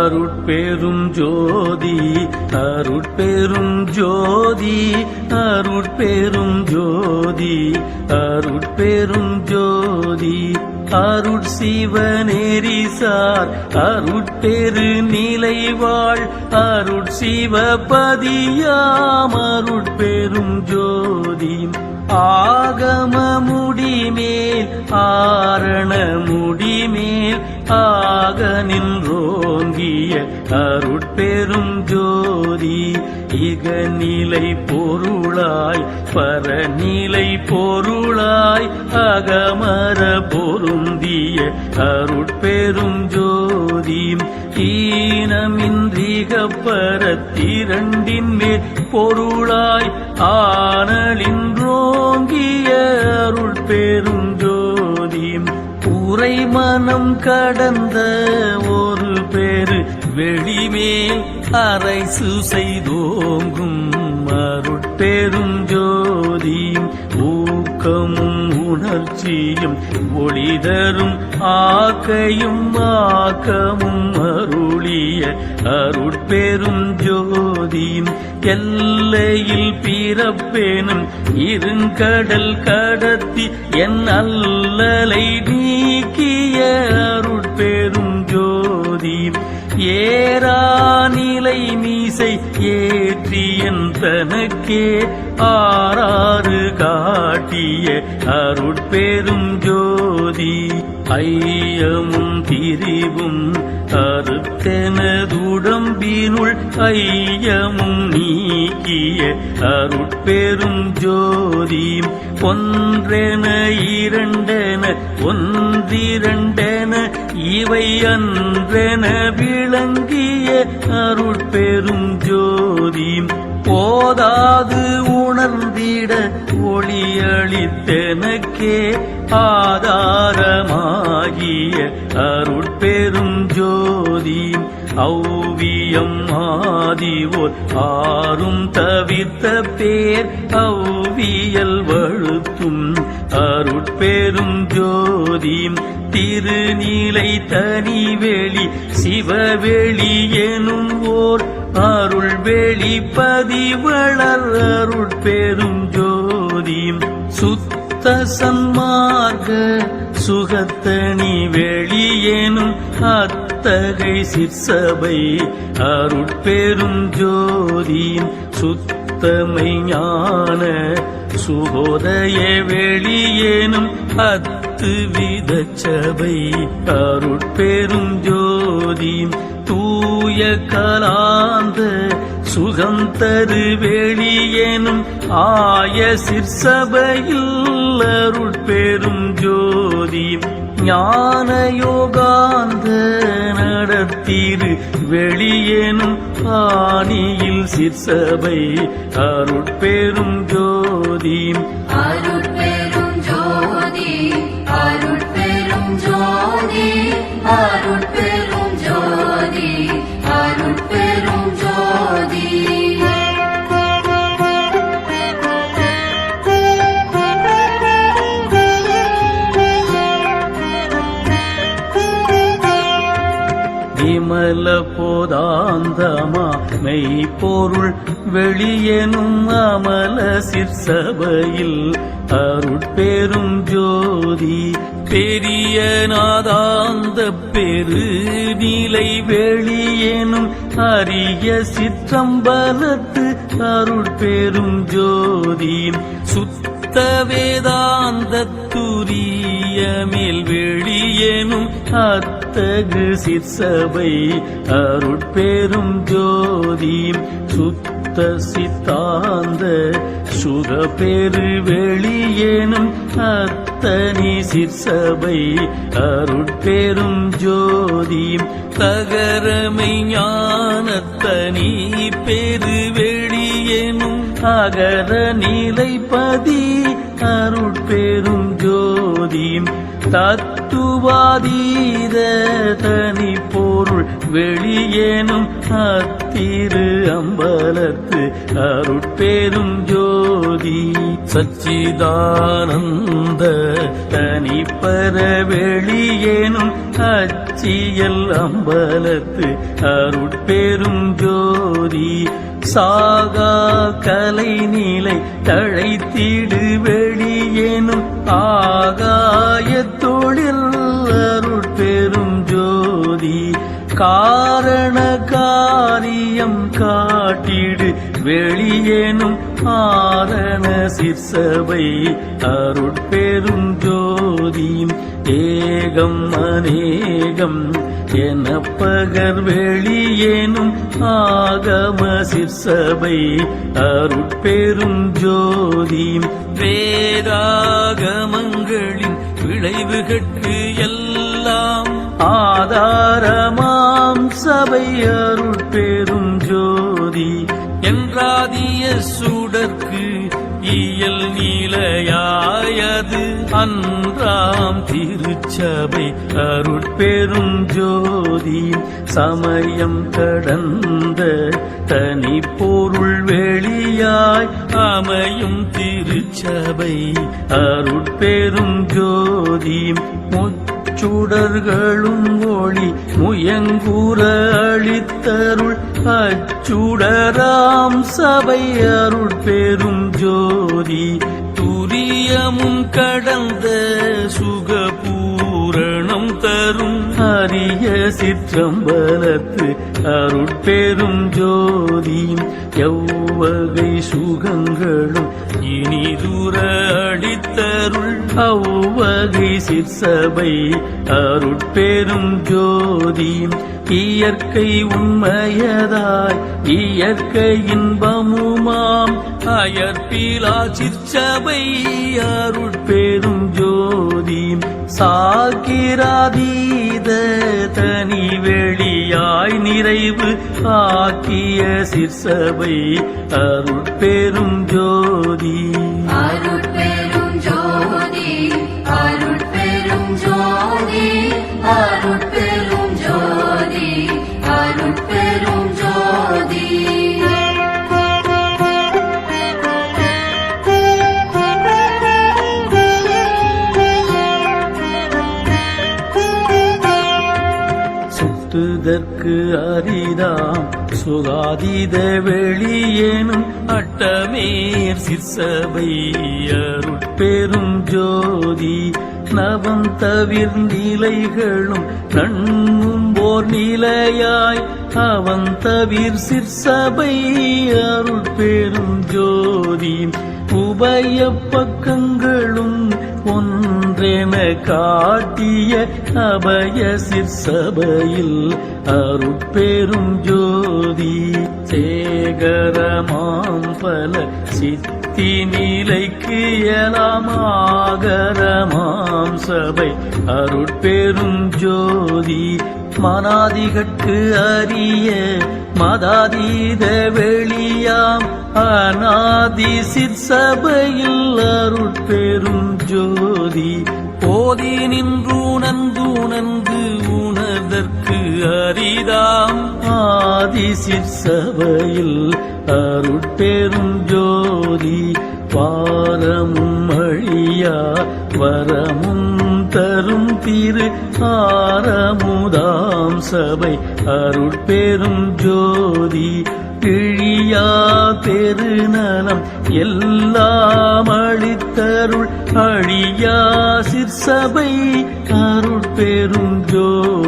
அருட்பெரும் ஜோதி அருட்பெரும் ஜோதி அருட்பெரும் ஜோதி அருட்பெரும் ஜோதி அருட்சிவநெறிசார் அருட்பெரு நிலைவாழ் அருட்சிவபதியாம் அருட்பெரும் ஜோதி ஆகம முடிமேல் ஆரண முடிமேல் ஆக நின்றோங்கிய அருட்பெரும் ஜோதி இகநிலை பொருளாய் பரநிலை பொருளாய் அகமர பொருந்திய அருட்பெரும் ஜோதி ஈனமின்றிகப்பரத்திரண்டின் மேல் பொருளாய் ஆனலின்றோங்கிய அருட்பெரும் ஜோதி உரை மனம் கடந்த ஒரு பேரு வெளிமேல் அரைசு செய்தோங்கும் அருட்பெரும் ஜோதி ஊக்கமும் உணர்ச்சியும் ஒளிதரும் ஆக்கையும் ஆக்கமும் அருளிய அருட்பெரும் ஜோதி எல்லையில் பிறப்பேனும் இருங்கடல் கடத்தி என் அல்லலை நீக்கிய அருட்பெரும் ஜோதி ஏறாநிலை மீசை ஏற்றியன் தனக்கே ஆறாறு காட்டிய அருட்பெரும் ஜோதி ஐயமும் திரிவும் அறுத்தெனதுடம்பினுள் ஐயமும் நீக்கிய அருட்பெரும் ஜோதி ஒன்றென இரண்டென ஒன்றிரண்டென இவை அன்றென விளங்கிய அருட்பெரும் ஜோதி போதாது உணர்ந்திட ஒளியளித்தெனக்கே ஆதாரமாகிய அருட்பெரும் ஜோதி ஔவியம் ஆதிவோர் ஆறும் தவிர்த்த பேர் ஔவியல் வழுத்தும் அருட்பெரும் ஜோதி திருநீலை தனிவெளி சிவவெளி எனும் ஓர் அருள் வெளிப்பதிவளர் அருட்பெரும் ஜோதி சுத்த சன்மார்க்க சுகத்தனி வெளியேனும் அத்தகை சிற்சபை அருட்பெரும் ஜோதி சுத்தமை ஞான சுகோதய வெளியேனும் அத்துவித சபை அருட்பெரும் ஜோதி தூய கலாந்த சுகம் தரு வெளியேனும் ஆய சிற்சபையில் அருட்பெரும் ஜோதி ஞான யோகாந்த நடத்திரு வெளியேனும் ஆணியில் சிற்சபை அருட்பெரும் ஜோதி அருட்பெரும் ஜோதி அருட்பெரும் ஜோதி அருட்பெரும் ஜோதி அருட்பெரும் ஜோதி விமல போதாந்தமா மெய்ப்பொருள் வெளியெனும் அமல சிற்சபையில் அருட்பெரும் ஜோதி பெரிய நாதாந்த பெரு நிலை வெளியேனும் அரிய சிற்றம்பலத்து அருட்பெரும் ஜோதி சுத்த வேதாந்த துரிய மேல் வெளியேனும் அத்தகு சிற்சபை அருட்பெரும் ஜோதி சுத்த சித்தாந்த சுகப்பெரு வெளியேனும் அத்தனி சிற்சபை அருட்பெரும் ஜோதி தகரமை ஞானத்தனி பெரு வெளியேனும் அகர நிலைப்பதி அருட்பெரும் ஜோதி தத்துவாதீத தனி பொருள் வெளியேனும் அத்திரு அம்பலத்து அருட்பெரும் ஜோதி சச்சிதானந்த தனிப்பர வெளியேனும் அச்சியல் அம்பலத்து அருட்பெரும் ஜோதி சாகா கலை நிலை தழைத்திடு வெளியேனும் ஆகாய தொழில் அருட்பெரும் ஜோதி காரண காரியம் காட்டிடு வெளியேனும் ஆரண சிற்சபை அருட்பெரும் ஜோதி ஏகம் அநேகம் என பகர் வெளியேனும் ஆகம சிற்சபை அருட்பெரும் ஜோதி வேதாகமங்களின் விளைவுகட்கு எல்லாம் ஆதாரமாம் சபை அருட்பெரும் ஜோதி என்றாதிய சுடற்கு இயல் நீலையாயது அன்றாம் திருச்சபை அருட்பெரும் ஜோதி சமயம் கடந்த தனி பொருள் வெளியாய் அமையும் திருச்சபை அருட்பெரும் ஜோதி சுடர்களும் ஒளி முயங்குற அளித்தருள் அச்சுடராம் சபை அருட்பெரும் ஜோதி துரியமும் கடந்த சுகபூரணம் தரும் அரிய சிற்றம்பலத்து அருட்பெரும் ஜோதி எவ்வகை சுகங்களும் இனிதுர அளித்தருள் அவ்வகை சிற்சபை அருட்பெரும் ஜோதி இயற்கை உண்மையதாய் இயற்கை இன்பமுமாம் அயற்பிலா சிற்சபை அருட்பெரும் ஜோதி சாக்கிராதீத தனி வெளியாய் நிறைவு ஆக்கிய சிற்சபை அருட்பெரும் ஜோதி அருட்பெரும் ஜோதி அருட்பெரும் ஜோதி அருட்பெரும் ஜோதி அருட்பெரும் ஜோதி சுட்டுதற்கு அரிதாம் சுகாதீத வெளியேனும் அட்டமேர் சிற்சபை அருட்பெரும் ஜோதி நவம் தவிர் நிலைகளும் நண்ணும் ஓர் நிலையாய் அவன் தவிர் சிற்சபை அருட்பெரும் ஜோதி உபய பக்கங்களும் ஒன்றென காட்டிய அபய சிற்சபையில் அருட்பெரும் ஜோதி சேகரமாம் பல சித்தி நிலைக்கு எலாமாகரமாம் சபை அருட்பெரும் ஜோதி மனாதிகட்கு அரிய மதாதீத வெளியாம் அநாதி சிற்சபையில் அருட்பெரும் ஜோதி போதி நின்றுணர்ந்து உணர்தற்கு அரிதாம் ஆதி சிற்சபையில் அருட்பெரும் ஜோதி வாரமும் அழியா வரமும் தரும் திரு ஆரமுதாம் சபை அருட்பெரும் ஜோதி கிழியா பெருநலம் எல்லாம் அளித்தருள் அழியா சிற்சபை அருட்பெரும் ஜோதி